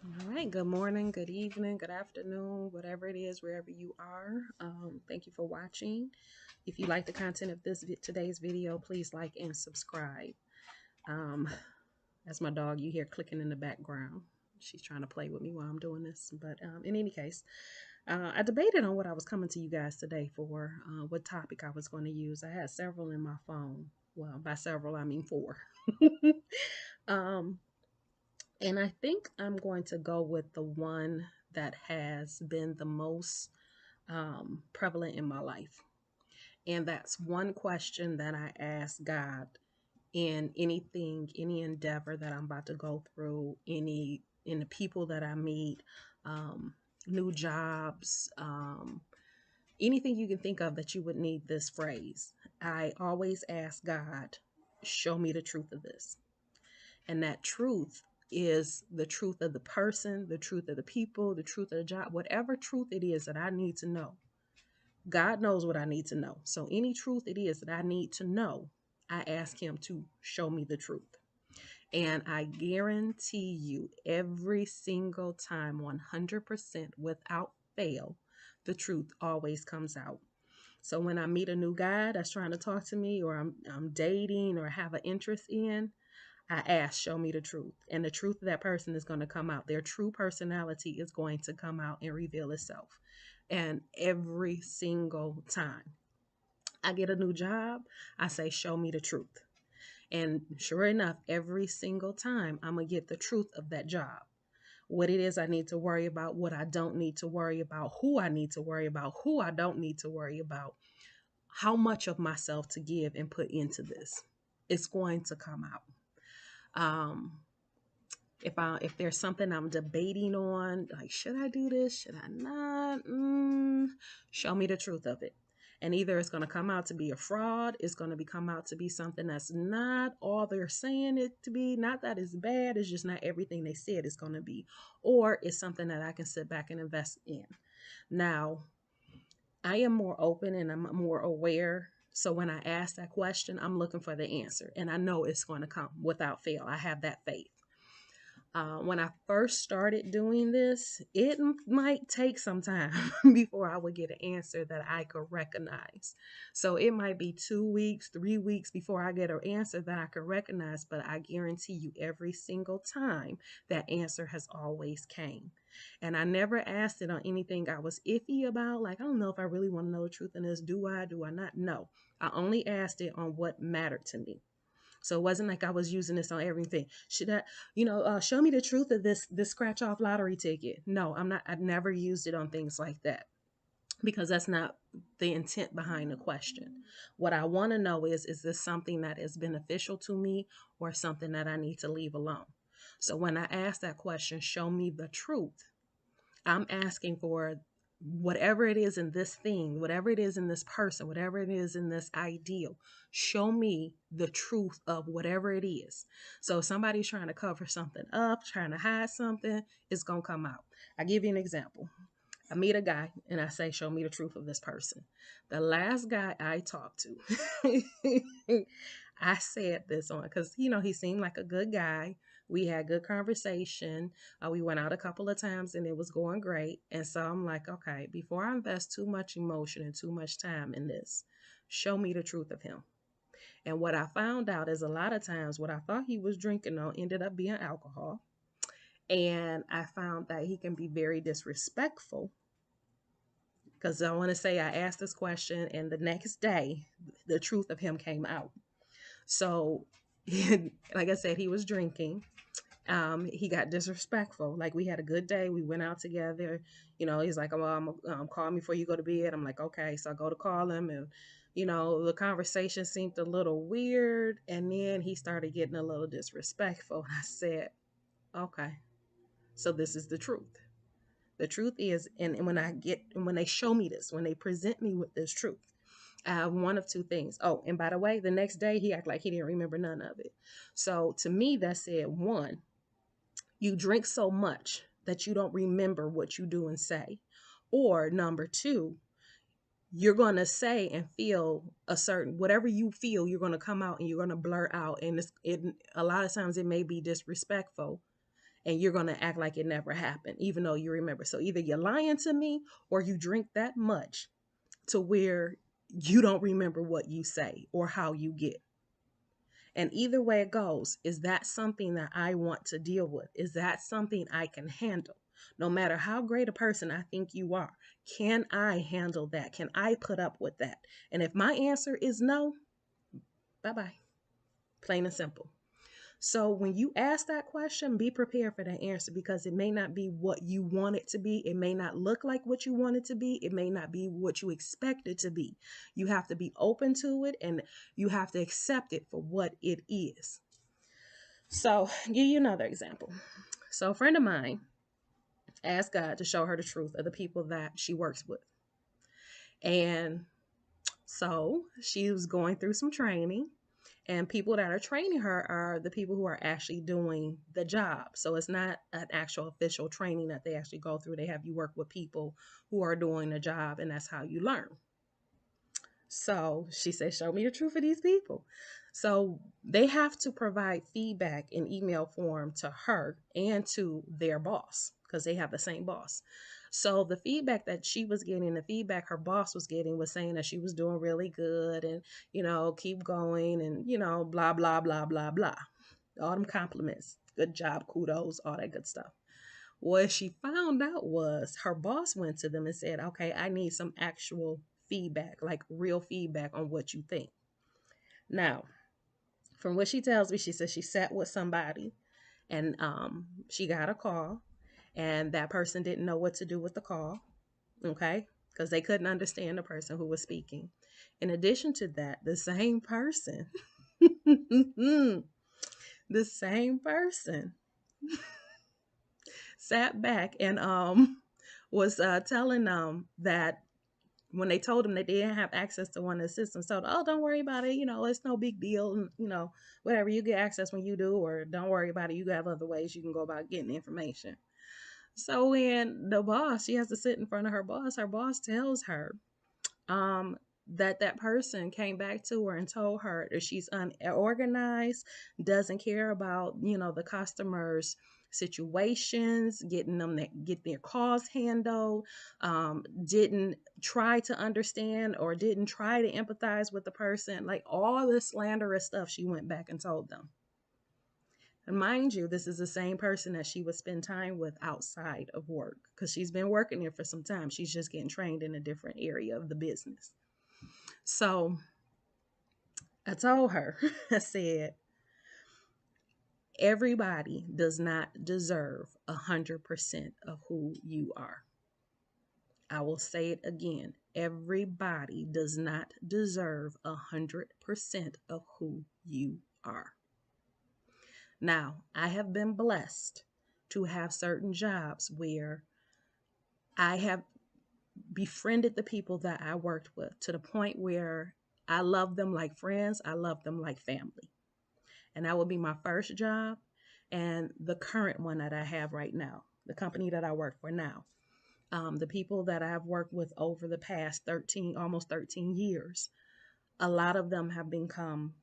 All right. Good morning, good evening, good afternoon, whatever it is, wherever you are. Thank you for watching. If you like the content of today's video, please like and subscribe. Um, that's my dog you hear clicking in the background. She's trying to play with me while I'm doing this. But in any case, I debated on what I was coming to you guys today for, what topic I was going to use. I had several in my phone. Well, by several, I mean four. um, and I think I'm going to go with the one that has been the most prevalent in my life. And that's one question that I ask God in anything, any endeavor that I'm about to go through, in the people that I meet, um, new jobs, anything you can think of that you would need this phrase. I always ask God, show me the truth of this. And that truth is the truth of the person, the truth of the people, the truth of the job, whatever truth it is that I need to know. God knows what I need to know. So any truth it is that I need to know, I ask him to show me the truth. And I guarantee you every single time, 100% without fail, the truth always comes out. So when I meet a new guy that's trying to talk to me, or I'm dating or have an interest in, I ask, show me the truth. And the truth of that person is going to come out. Their true personality is going to come out and reveal itself. And every single time I get a new job, I say, show me the truth. And sure enough, every single time I'm going to get the truth of that job. What it is I need to worry about, what I don't need to worry about, who I need to worry about, who I don't need to worry about, how much of myself to give and put into this. It's going to come out. Um, if there's something I'm debating on, like should I do this, should I not, show me the truth of it. And either it's going to come out to be a fraud, it's going to come out to be something that's not all they're saying it to be, not that it's bad, it's just not everything they said it's going to be, or it's something that I can sit back and invest in. Now, I am more open and I'm more aware. So when I ask that question, I'm looking for the answer, and I know it's going to come without fail. I have that faith. When I first started doing this, it might take some time before I would get an answer that I could recognize. So it might be 2 weeks, 3 weeks before I get an answer that I could recognize, but I guarantee you every single time that answer has always came. And I never asked it on anything I was iffy about. Like, I don't know if I really want to know the truth in this. Do I not? No. I only asked it on what mattered to me. So it wasn't like I was using this on everything. Should I, show me the truth of this scratch off lottery ticket? No, I'm not. I've never used it on things like that, because that's not the intent behind the question. What I want to know is this something that is beneficial to me, or something that I need to leave alone? So when I ask that question, show me the truth, I'm asking for whatever it is in this thing, whatever it is in this person, whatever it is in this ideal. Show me the truth of whatever it is. So if somebody's trying to cover something up, trying to hide something, it's going to come out. I give you an example. I meet a guy and I say, show me the truth of this person. The last guy I talked to, I said this on because, he seemed like a good guy. We had good conversation. We went out a couple of times and it was going great. And so I'm like, okay, before I invest too much emotion and too much time in this, show me the truth of him. And what I found out is a lot of times what I thought he was drinking on ended up being alcohol. And I found that he can be very disrespectful, because I want to say I asked this question and the next day the truth of him came out. So, like I said, he was drinking. He got disrespectful. Like, we had a good day. We went out together. He's like, oh, call me before you go to bed. I'm like, okay. So I go to call him, and, the conversation seemed a little weird. And then he started getting a little disrespectful. And I said, okay, so this is the truth. The truth is, and when they show me this, when they present me with this truth, I have one of two things. Oh, and by the way, the next day he acted like he didn't remember none of it. So to me, that said, one, you drink so much that you don't remember what you do and say. Or number two, you're going to say and feel a certain, whatever you feel, you're going to come out and you're going to blur out. And a lot of times it may be disrespectful. and you're going to act like it never happened, even though you remember. So either you're lying to me or you drink that much to where you don't remember what you say or how you get. And either way it goes, is that something that I want to deal with? Is that something I can handle? No matter how great a person I think you are, can I handle that? Can I put up with that? And if my answer is no, bye bye. Plain and simple. So when you ask that question, be prepared for that answer, because it may not be what you want it to be. It may not look like what you want it to be. It may not be what you expect it to be. You have to be open to it, and you have to accept it for what it is. So, give you another example. So, a friend of mine asked God to show her the truth of the people that she works with. And so she was going through some training, and people that are training her are the people who are actually doing the job. So it's not an actual official training that they actually go through. They have you work with people who are doing the job, and that's how you learn. So she said, show me the truth of these people. So they have to provide feedback in email form to her and to their boss, because they have the same boss. So the feedback that she was getting, the feedback her boss was getting, was saying that she was doing really good, and, keep going, and, blah, blah, blah, blah, blah. All them compliments. Good job, kudos, all that good stuff. What she found out was her boss went to them and said, okay, I need some actual feedback, like real feedback on what you think. Now, from what she tells me, she says she sat with somebody, and she got a call, and that person didn't know what to do with the call, okay, because they couldn't understand the person who was speaking. In addition to that, the same person, the same person sat back and was telling them that when they told them that they didn't have access to one of the systems, so, oh, don't worry about it, it's no big deal, and whatever, you get access when you do, or don't worry about it, you have other ways you can go about getting the information. So when the boss, she has to sit in front of her boss tells her that person came back to her and told her that she's unorganized, doesn't care about, the customers' situations, getting them that get their calls handled, didn't try to understand or didn't try to empathize with the person, like all this slanderous stuff she went back and told them. And mind you, this is the same person that she would spend time with outside of work, because she's been working there for some time. She's just getting trained in a different area of the business. So I told her, I said, everybody does not deserve 100% of who you are. I will say it again. Everybody does not deserve 100% of who you are. Now, I have been blessed to have certain jobs where I have befriended the people that I worked with to the point where I love them like friends. I love them like family. And that will be my first job and the current one that I have right now, the company that I work for now. The people that I've worked with over the past almost 13 years, a lot of them have become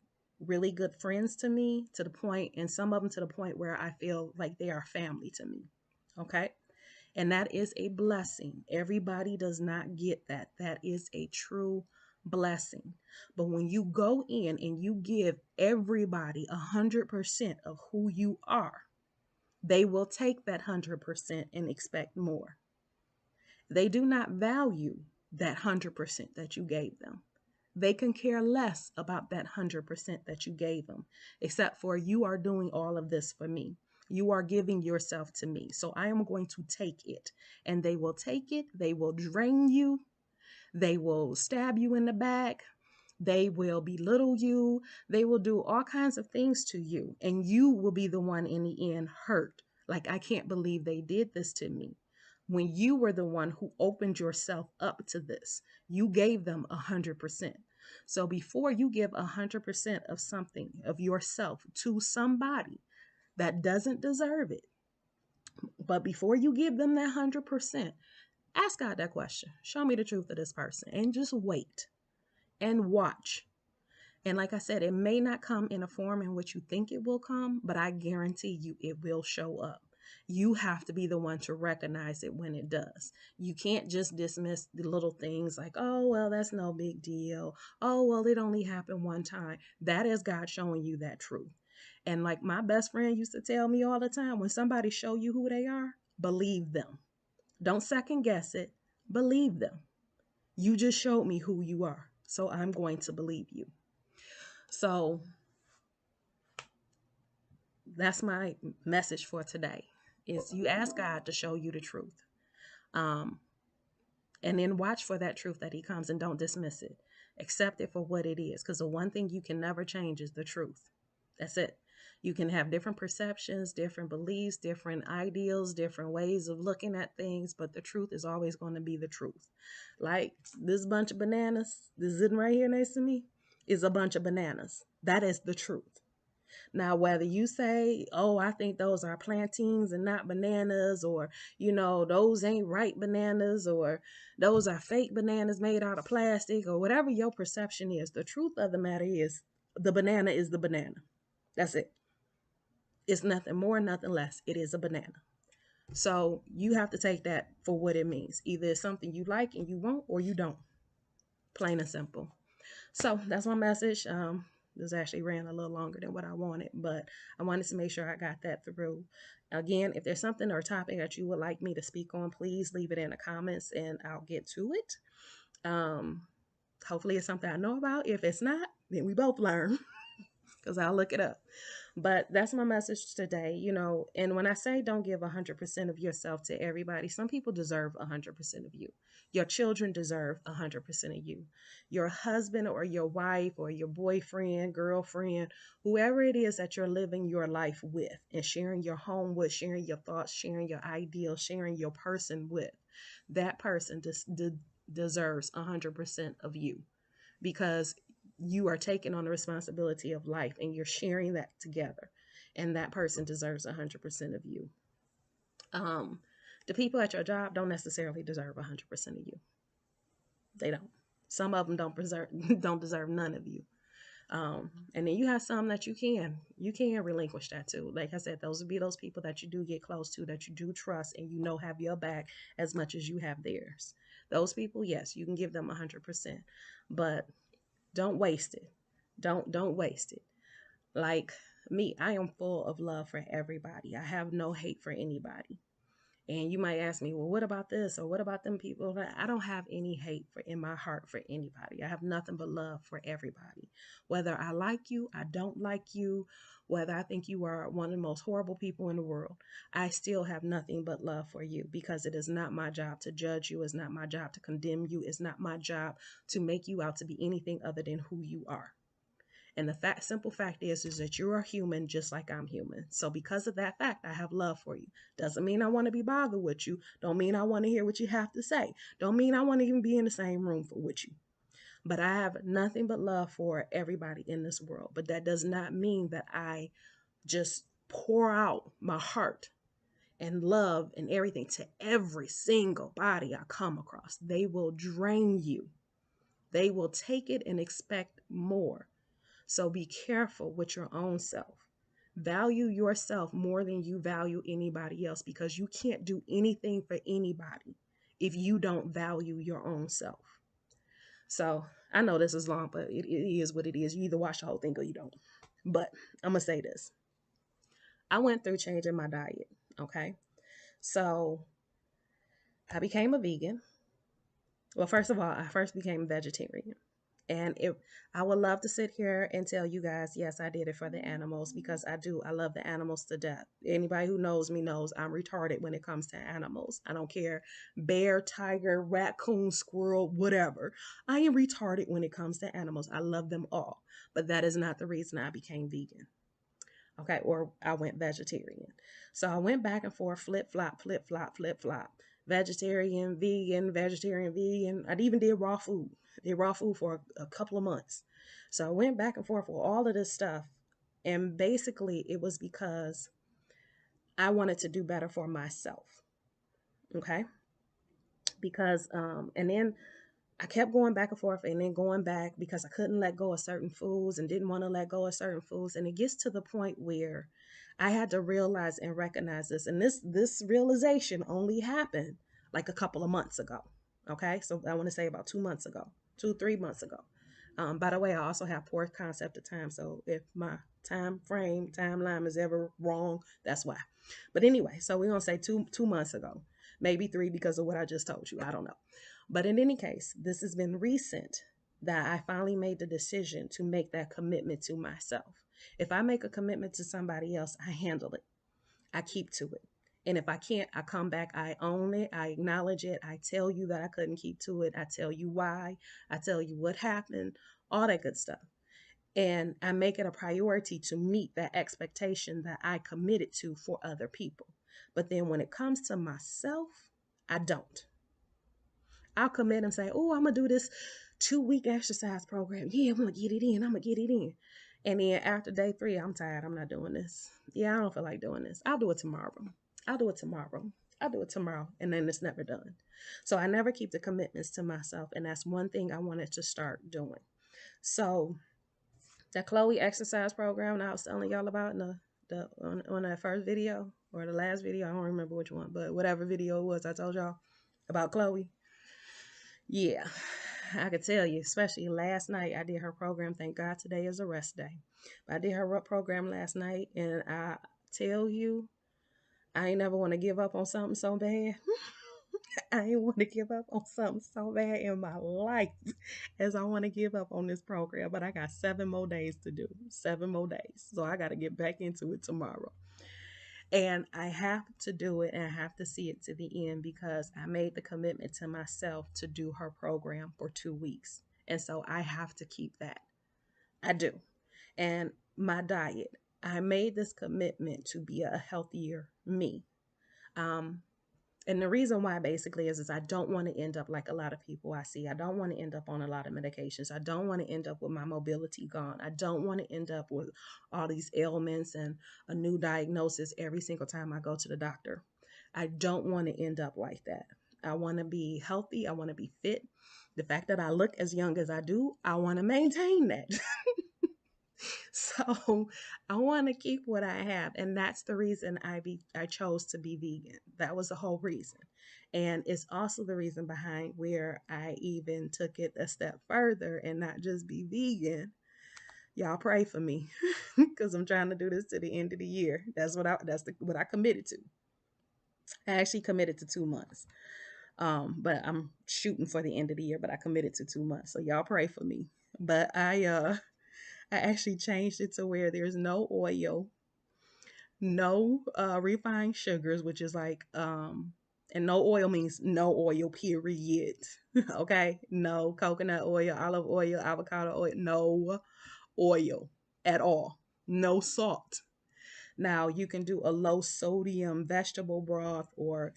really good friends to me, to the point, and some of them to the point where I feel like they are family to me. Okay. And that is a blessing. Everybody does not get that. That is a true blessing. But when you go in and you give everybody 100% of who you are, they will take that 100% and expect more. They do not value that 100% that you gave them. They can care less about that 100% that you gave them, except for, you are doing all of this for me. You are giving yourself to me. So I am going to take it. And they will take it. They will drain you. They will stab you in the back. They will belittle you. They will do all kinds of things to you. And you will be the one in the end hurt. Like, I can't believe they did this to me. When you were the one who opened yourself up to this, you gave them 100%. So before you give 100% of something, of yourself, to somebody that doesn't deserve it, but before you give them that 100%, ask God that question. Show me the truth of this person, and just wait and watch. And like I said, it may not come in a form in which you think it will come, but I guarantee you it will show up. You have to be the one to recognize it when it does. You can't just dismiss the little things like, oh, well, that's no big deal. Oh, well, it only happened one time. That is God showing you that truth. And like my best friend used to tell me all the time, when somebody show you who they are, believe them. Don't second guess it. Believe them. You just showed me who you are, so I'm going to believe you. So that's my message for today, is you ask God to show you the truth. Um, and then watch for that truth that he comes, and don't dismiss it. Accept it for what it is, because the one thing you can never change is the truth. That's it. You can have different perceptions, different beliefs, different ideals, different ways of looking at things, but the truth is always going to be the truth. Like this bunch of bananas, this sitting right here next to me, is a bunch of bananas. That is the truth. Now, whether you say, oh, I think those are plantains and not bananas, or, those ain't ripe bananas, or those are fake bananas made out of plastic, or whatever your perception is, the truth of the matter is the banana is the banana. That's it. It's nothing more, nothing less. It is a banana. So you have to take that for what it means. Either it's something you like and you want, or you don't. Plain and simple. So that's my message. This actually ran a little longer than what I wanted, but I wanted to make sure I got that through. Again, if there's something or topic that you would like me to speak on, please leave it in the comments and I'll get to it. Hopefully it's something I know about. If it's not, then we both learn because I'll look it up. But that's my message today, and when I say don't give 100% of yourself to everybody, some people deserve 100% of you. Your children deserve 100% of you. Your husband or your wife or your boyfriend, girlfriend, whoever it is that you're living your life with and sharing your home with, sharing your thoughts, sharing your ideals, sharing your person with, that person deserves 100% of you, because you are taking on the responsibility of life and you're sharing that together, and that person deserves 100% of you. The people at your job don't necessarily deserve 100% of you. They don't. Some of them don't deserve none of you. And then you have some that you can relinquish that to. Like I said, those would be those people that you do get close to, that you do trust, and have your back as much as you have theirs. Those people, yes, you can give them 100%, but don't waste it. Don't waste it. Like me, I am full of love for everybody. I have no hate for anybody. And you might ask me, well, what about this? Or what about them people? I don't have any hate in my heart for anybody. I have nothing but love for everybody. Whether I like you, I don't like you, whether I think you are one of the most horrible people in the world, I still have nothing but love for you, because it is not my job to judge you. It's not my job to condemn you. It's not my job to make you out to be anything other than who you are. And the simple fact is that you are human just like I'm human. So because of that fact, I have love for you. Doesn't mean I want to be bothered with you. Don't mean I want to hear what you have to say. Don't mean I want to even be in the same room with you. But I have nothing but love for everybody in this world. But that does not mean that I just pour out my heart and love and everything to every single body I come across. They will drain you. They will take it and expect more. So be careful with your own self. Value yourself more than you value anybody else, because you can't do anything for anybody if you don't value your own self. So I know this is long, but it is what it is. You either watch the whole thing or you don't. But I'm going to say this. I went through changing my diet. Okay. So I became a vegan. Well, first of all, I first became a vegetarian. And I would love to sit here and tell you guys, yes, I did it for the animals, because I do. I love the animals to death. Anybody who knows me knows I'm retarded when it comes to animals. I don't care. Bear, tiger, raccoon, squirrel, whatever. I am retarded when it comes to animals. I love them all. But that is not the reason I became vegan. Okay, or I went vegetarian. So I went back and forth, flip, flop, flip, flop, flip, flop. Vegetarian, vegetarian, vegan. I even did raw food. Did raw food for a couple of months. So I went back and forth with all of this stuff. And basically it was because I wanted to do better for myself. Okay. Because, and then I kept going back and forth and then going back, because I couldn't let go of certain foods and didn't want to let go of certain foods. And it gets to the point where I had to realize and recognize this. And this realization only happened like a couple of months ago. Okay. So I want to say about 2 months ago, 2, 3 months ago. By the way, I also have poor concept of time. So if my timeline is ever wrong, that's why. But anyway, so we're gonna say 2 months ago, maybe three because of what I just told you. I don't know. But in any case, this has been recent that I finally made the decision to make that commitment to myself. If I make a commitment to somebody else, I handle it. I keep to it. And if I can't, I come back, I own it, I acknowledge it, I tell you that I couldn't keep to it, I tell you why, I tell you what happened, all that good stuff. And I make it a priority to meet that expectation that I committed to for other people. But then when it comes to myself, I don't. I'll commit and say, oh, I'm going to do this 2 week exercise program. Yeah, I'm going to get it in. I'm going to get it in. And then after day 3, I'm tired. I'm not doing this. Yeah, I don't feel like doing this. I'll do it tomorrow. I'll do it tomorrow. I'll do it tomorrow. And then it's never done. So I never keep the commitments to myself. And that's one thing I wanted to start doing. So that Chloe exercise program that I was telling y'all about in on that first video or the last video, I don't remember which one, but whatever video it was I told y'all about Chloe. Yeah, I could tell you, especially last night, I did her program. Thank God today is a rest day. But I did her program last night, and I tell you, I ain't never want to give up on something so bad. I ain't want to give up on something so bad in my life as I want to give up on this program. But I got 7 more days to do, 7 more days. So I got to get back into it tomorrow. And I have to do it and I have to see it to the end because I made the commitment to myself to do her program for 2 weeks. And so I have to keep that. I do. And my diet, I made this commitment to be a healthier me. Um, and the reason why basically is I don't want to end up like a lot of people I see. I don't want to end up on a lot of medications. I don't want to end up with my mobility gone. I don't want to end up with all these ailments and a new diagnosis every single time I go to the doctor. I don't want to end up like that. I want to be healthy. I want to be fit. The fact that I look as young as I do, I want to maintain that. So I want to keep what I have. And that's the reason I chose to be vegan. That was the whole reason. And it's also the reason behind where I even took it a step further and not just be vegan. Y'all pray for me because I'm trying to do this to the end of the year. What I committed to. I actually committed to 2 months. But I'm shooting for the end of the year, but I committed to 2 months. So y'all pray for me. But I actually changed it to where there's no oil, no refined sugars, which is like and no oil means no oil, period. Okay, no coconut oil, olive oil, avocado oil, no oil at all, no salt. Now you can do a low sodium vegetable broth or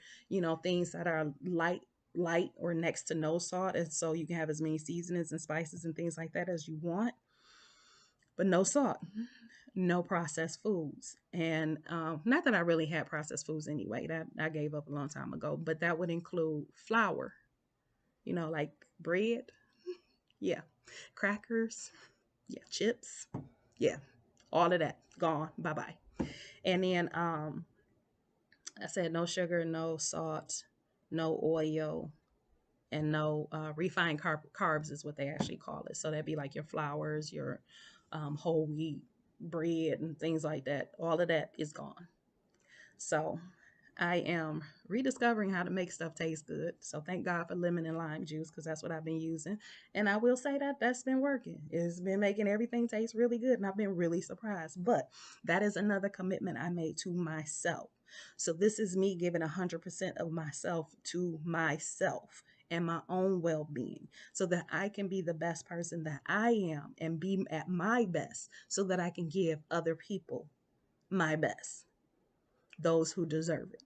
things that are light or next to no salt, and so you can have as many seasonings and spices and things like that as you want, but no salt, no processed foods. And not that I really had processed foods anyway, that I gave up a long time ago, but that would include flour, like bread, yeah, crackers, yeah, chips, yeah, all of that gone, bye bye. And then I said no sugar, no salt, no oil, and no refined carbs is what they actually call it. So that'd be like your flours, your whole wheat bread and things like that. All of that is gone. So I am rediscovering how to make stuff taste good. So thank God for lemon and lime juice because that's what I've been using. And I will say that that's been working. It's been making everything taste really good. And I've been really surprised. But that is another commitment I made to myself. So this is me giving 100% of myself to myself and my own well-being so that I can be the best person that I am and be at my best so that I can give other people my best, those who deserve it.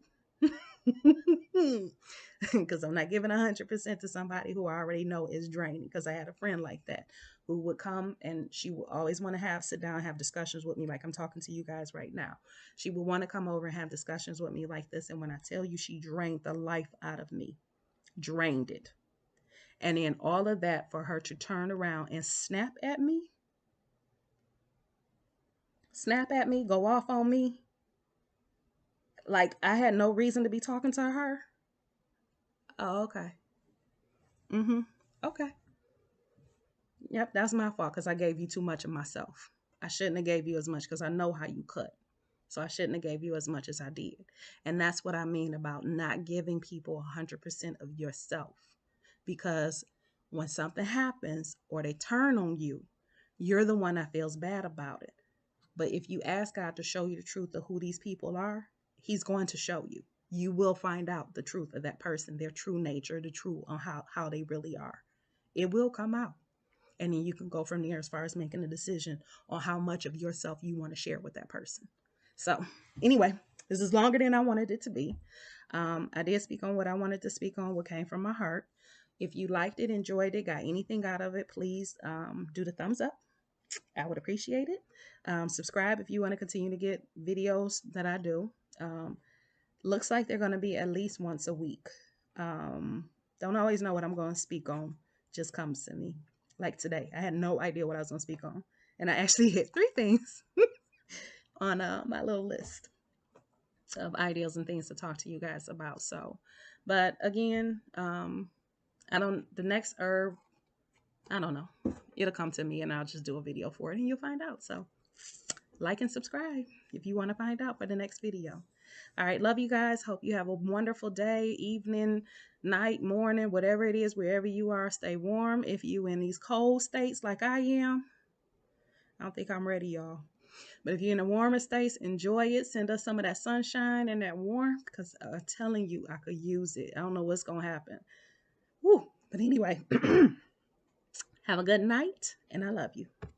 Because I'm not giving 100% to somebody who I already know is draining. Because I had a friend like that who would come and she would always want to sit down and have discussions with me like I'm talking to you guys right now. She would want to come over and have discussions with me like this. And when I tell you she drained the life out of me, drained it. And then all of that for her to turn around and snap at me, go off on me. Like I had no reason to be talking to her. Oh, okay. Mm-hmm. Okay. Yep, that's my fault because I gave you too much of myself. I shouldn't have gave you as much because I know how you cut. So I shouldn't have gave you as much as I did. And that's what I mean about not giving people 100% of yourself. Because when something happens or they turn on you, you're the one that feels bad about it. But if you ask God to show you the truth of who these people are, He's going to show you. You will find out the truth of that person, their true nature, the truth on how they really are. It will come out. And then you can go from there as far as making a decision on how much of yourself you want to share with that person. So, anyway, this is longer than I wanted it to be. I did speak on what I wanted to speak on, what came from my heart. If you liked it, enjoyed it, got anything out of it, please do the thumbs up. I would appreciate it. Subscribe if you want to continue to get videos that I do. Looks like they're going to be at least once a week. Don't always know what I'm going to speak on. Just comes to me. Like today, I had no idea what I was going to speak on. And I actually hit 3 things on my little list of ideas and things to talk to you guys about. So, but again, the next herb, I don't know. It'll come to me and I'll just do a video for it and you'll find out. So, like and subscribe if you want to find out for the next video. All right. Love you guys. Hope you have a wonderful day, evening, night, morning, whatever it is, wherever you are. Stay warm. If you in these cold states like I am, I don't think I'm ready, y'all. But if you're in the warmer states, enjoy it. Send us some of that sunshine and that warmth because I'm telling you, I could use it. I don't know what's going to happen. Woo. But anyway, have a good night and I love you.